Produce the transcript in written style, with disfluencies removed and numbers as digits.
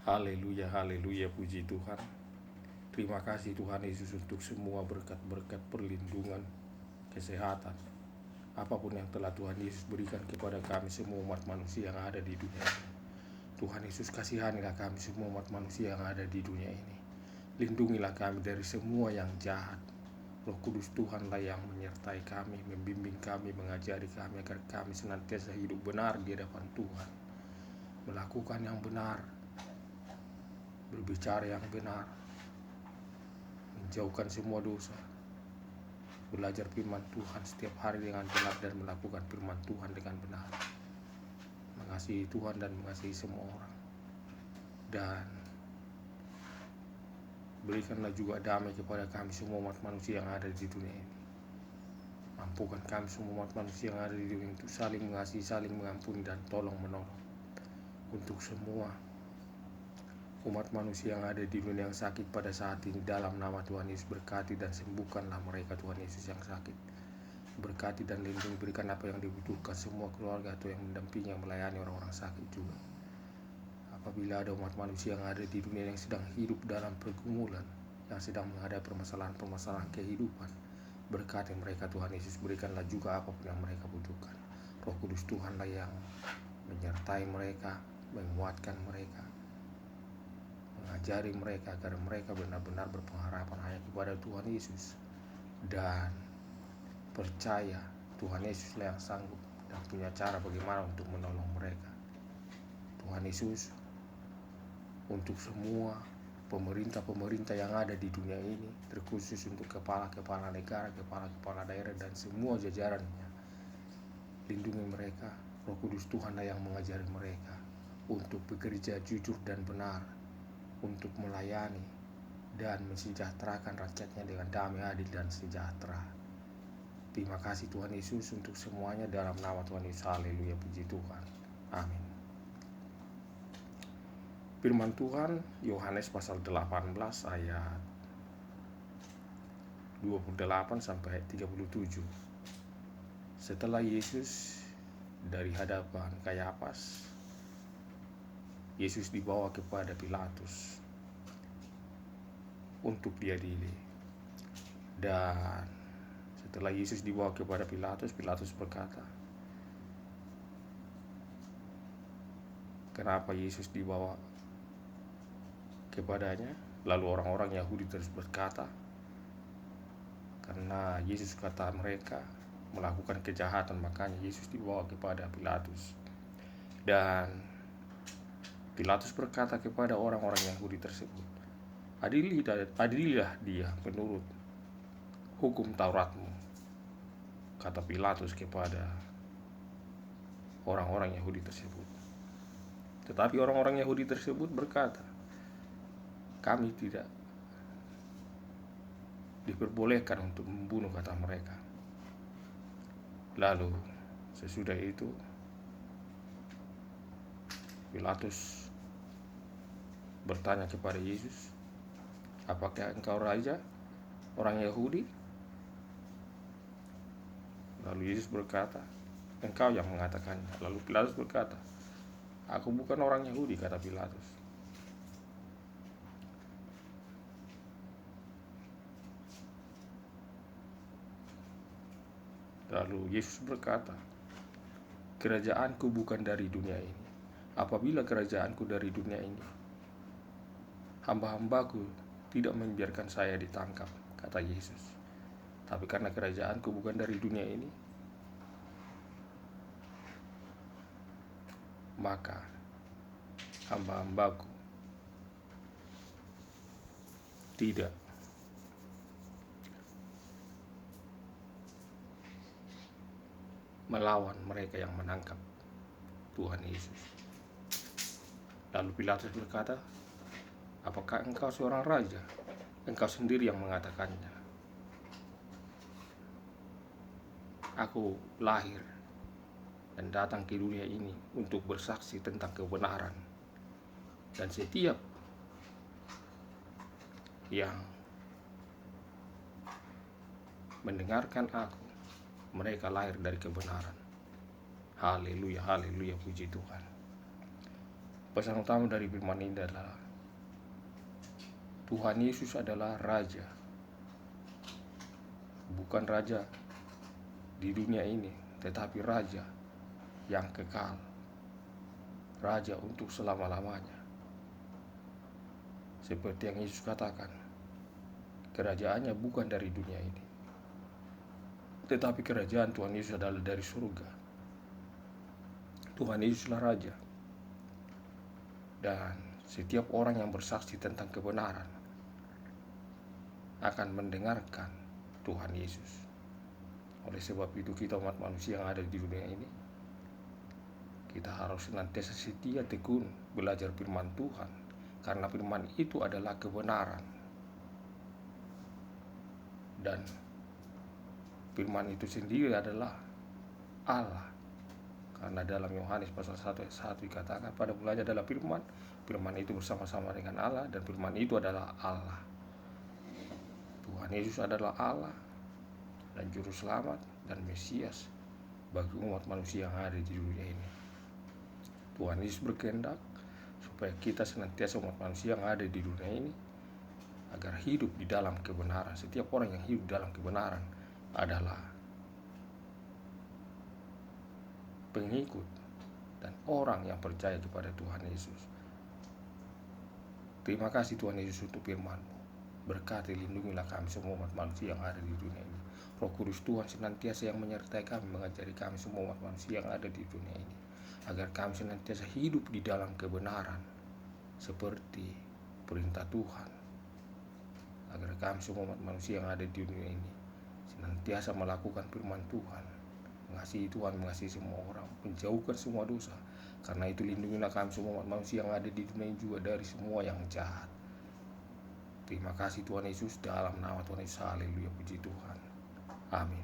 Haleluya, haleluya, puji Tuhan. Terima kasih Tuhan Yesus untuk semua berkat-berkat perlindungan, kesehatan, apapun yang telah Tuhan Yesus berikan kepada kami semua umat manusia yang ada di dunia ini. Tuhan Yesus, kasihanilah kami semua umat manusia yang ada di dunia ini. Lindungilah kami dari semua yang jahat. Roh Kudus Tuhanlah yang menyertai kami, membimbing kami, mengajari kami agar kami senantiasa hidup benar di hadapan Tuhan, melakukan yang benar, berbicara yang benar, menjauhkan semua dosa, belajar firman Tuhan setiap hari dengan benar dan melakukan firman Tuhan dengan benar, mengasihi Tuhan dan mengasihi semua orang. Dan berikanlah juga damai kepada kami semua umat manusia yang ada di dunia ini. Mampukan kami semua umat manusia yang ada di dunia untuk saling mengasihi, saling mengampuni, dan tolong menolong. Untuk semua umat manusia yang ada di dunia yang sakit pada saat ini, dalam nama Tuhan Yesus berkati dan sembuhkanlah mereka Tuhan Yesus yang sakit. Berkati dan lindungi, berikan apa yang dibutuhkan semua keluarga atau yang mendampingi, yang melayani orang-orang sakit juga. Apabila ada umat manusia yang ada di dunia yang sedang hidup dalam pergumulan, yang sedang menghadapi permasalahan-permasalahan kehidupan, berkati mereka Tuhan Yesus, berikanlah juga apapun yang mereka butuhkan. Roh Kudus Tuhanlah yang menyertai mereka, menguatkan mereka, mengajari mereka agar mereka benar-benar berpengharapan hanya kepada Tuhan Yesus dan percaya Tuhan Yesuslah yang sanggup dan punya cara bagaimana untuk menolong mereka. Tuhan Yesus, untuk semua pemerintah-pemerintah yang ada di dunia ini, terkhusus untuk kepala-kepala negara, kepala-kepala daerah dan semua jajarannya, lindungi mereka. Roh Kudus Tuhanlah yang mengajari mereka untuk bekerja jujur dan benar, untuk melayani dan mensejahterakan rakyatnya dengan damai, adil, dan sejahtera. Terima kasih Tuhan Yesus untuk semuanya, dalam nama Tuhan Yesus. Haleluya, puji Tuhan. Amin. Firman Tuhan Yohanes pasal 18 ayat 28 sampai 37. Setelah Yesus dari hadapan Kayafas, Yesus dibawa kepada Pilatus untuk diadili. Dan setelah Yesus dibawa kepada Pilatus, Pilatus berkata, kenapa Yesus dibawa kepadanya? Lalu orang-orang Yahudi terus berkata, karena Yesus kata mereka melakukan kejahatan, makanya Yesus dibawa kepada Pilatus. Dan Pilatus berkata kepada orang-orang Yahudi tersebut, adililah dia menurut hukum Tauratmu, kata Pilatus kepada orang-orang Yahudi tersebut. Tetapi orang-orang Yahudi tersebut berkata, kami tidak diperbolehkan untuk membunuh, kata mereka. Lalu sesudah itu Pilatus bertanya kepada Yesus, apakah engkau raja orang Yahudi? Lalu Yesus berkata, engkau yang mengatakannya. Lalu Pilatus berkata, aku bukan orang Yahudi, kata Pilatus. Lalu Yesus berkata, kerajaanku bukan dari dunia ini. Apabila kerajaanku dari dunia ini, hamba-hambaku tidak membiarkan saya ditangkap, kata Yesus. Tapi karena kerajaanku bukan dari dunia ini, maka hamba-hambaku tidak melawan mereka yang menangkap Tuhan Yesus. Lalu Pilatus berkata, apakah engkau seorang raja? Engkau sendiri yang mengatakannya. Aku lahir dan datang ke dunia ini untuk bersaksi tentang kebenaran. Dan setiap yang mendengarkan aku, mereka lahir dari kebenaran. Haleluya, haleluya, puji Tuhan. Pesan utama dari firman ini adalah Tuhan Yesus adalah Raja, bukan Raja di dunia ini, tetapi Raja yang kekal, Raja untuk selama-lamanya. Seperti yang Yesus katakan, kerajaannya bukan dari dunia ini, tetapi kerajaan Tuhan Yesus adalah dari surga. Tuhan Yesuslah Raja, dan setiap orang yang bersaksi tentang kebenaran akan mendengarkan Tuhan Yesus. Oleh sebab itu kita umat manusia yang ada di dunia ini, kita harus senantiasa setia tekun belajar firman Tuhan, karena firman itu adalah kebenaran. Dan firman itu sendiri adalah Allah. Karena dalam Yohanes pasal 1 ayat 1 dikatakan, pada mulanya adalah firman, firman itu bersama-sama dengan Allah, dan firman itu adalah Allah. Tuhan Yesus adalah Allah dan Juru Selamat dan Mesias bagi umat manusia yang ada di dunia ini. Tuhan Yesus berkehendak supaya kita senantiasa umat manusia yang ada di dunia ini agar hidup di dalam kebenaran. Setiap orang yang hidup dalam kebenaran adalah pengikut dan orang yang percaya kepada Tuhan Yesus. Terima kasih Tuhan Yesus untuk firman-Mu. Berkati, lindungilah kami semua umat manusia yang ada di dunia ini. Roh Kudus Tuhan senantiasa yang menyertai kami, mengajari kami semua umat manusia yang ada di dunia ini, agar kami senantiasa hidup di dalam kebenaran seperti perintah Tuhan. Agar kami semua umat manusia yang ada di dunia ini senantiasa melakukan firman Tuhan, mengasihi Tuhan, mengasihi semua orang, menjauhkan semua dosa. Karena itu lindungilah kami semua umat manusia yang ada di dunia ini juga dari semua yang jahat. Terima kasih Tuhan Yesus, dalam nama Tuhan Yesus, haleluya, puji Tuhan, amin.